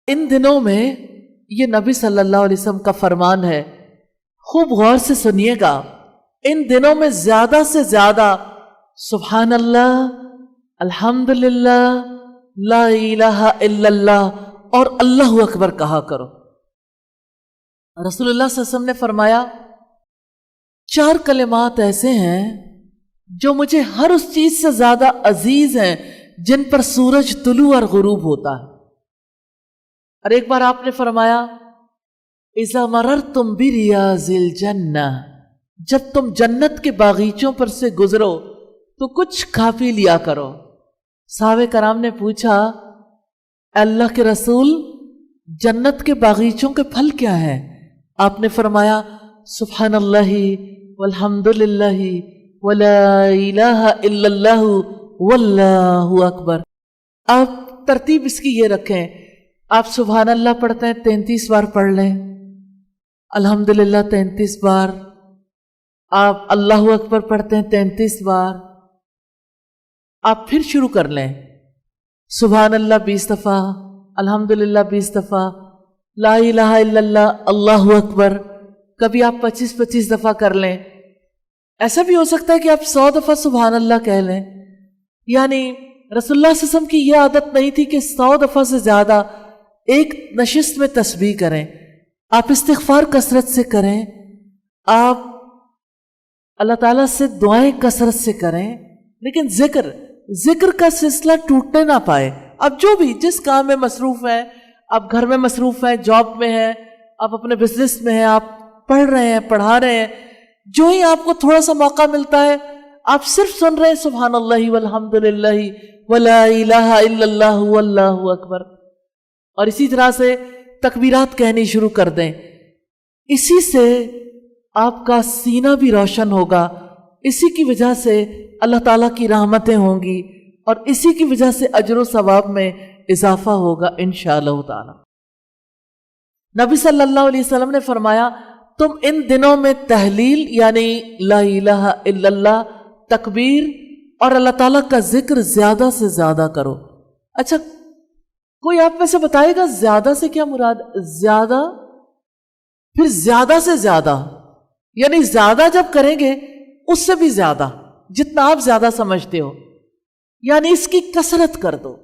ان دنوں میں یہ نبی صلی اللہ علیہ وسلم کا فرمان ہے، خوب غور سے سنیے گا، ان دنوں میں زیادہ سے زیادہ سبحان اللہ، الحمدللہ، لا الہ الا اللہ اور اللہ اکبر کہا کرو۔ رسول اللہ صلی اللہ علیہ وسلم نے فرمایا 4 کلمات ایسے ہیں جو مجھے ہر اس چیز سے زیادہ عزیز ہیں جن پر سورج طلوع اور غروب ہوتا ہے۔ اور ایک بار آپ نے فرمایا اذا مررتم بریاض الجنہ، جب تم جنت کے باغیچوں پر سے گزرو تو کچھ کھا پی لیا کرو۔ صحابہ کرام نے پوچھا اللہ کے رسول، جنت کے باغیچوں کے پھل کیا ہیں؟ آپ نے فرمایا سبحان اللہ والحمد للہ ولا الہ الا اللہ واللہ اکبر۔ آپ ترتیب اس کی یہ رکھیں، آپ سبحان اللہ پڑھتے ہیں 33 بار پڑھ لیں، الحمدللہ 33 بار، آپ اللہ اکبر پڑھتے ہیں 33 بار، آپ پھر شروع کر لیں سبحان اللہ 20 دفعہ، الحمدللہ 20 دفعہ، لا الہ الا اللہ، اللہ اکبر کبھی آپ 25 دفعہ کر لیں۔ ایسا بھی ہو سکتا ہے کہ آپ 100 دفعہ سبحان اللہ کہہ لیں۔ یعنی رسول اللہ صلی اللہ علیہ وسلم کی یہ عادت نہیں تھی کہ 100 دفعہ سے زیادہ ایک نشست میں تسبیح کریں۔ آپ استغفار کثرت سے کریں، آپ اللہ تعالیٰ سے دعائیں کثرت سے کریں، لیکن ذکر کا سلسلہ ٹوٹنے نہ پائے۔ اب جو بھی جس کام میں مصروف ہیں، آپ گھر میں مصروف ہیں، جاب میں ہیں، آپ اپنے بزنس میں ہیں، آپ پڑھ رہے ہیں، پڑھا رہے ہیں، جو ہی آپ کو تھوڑا سا موقع ملتا ہے آپ صرف سن رہے ہیں سبحان اللہ والحمد للہ ولا الہ الا اللہ واللہ اکبر، اور اسی طرح سے تکبیرات کہنی شروع کر دیں۔ اسی سے آپ کا سینہ بھی روشن ہوگا، اسی کی وجہ سے اللہ تعالیٰ کی رحمتیں ہوں گی، اور اسی کی وجہ سے اجر و ثواب میں اضافہ ہوگا انشاءاللہ تعالی۔ نبی صلی اللہ علیہ وسلم نے فرمایا تم ان دنوں میں تحلیل یعنی لا الہ الا اللہ، تکبیر اور اللہ تعالیٰ کا ذکر زیادہ سے زیادہ کرو۔ اچھا کوئی آپ میں سے بتائے گا زیادہ سے کیا مراد؟ زیادہ، پھر زیادہ سے زیادہ، یعنی زیادہ جب کریں گے اس سے بھی زیادہ، جتنا آپ زیادہ سمجھتے ہو، یعنی اس کی کثرت کر دو۔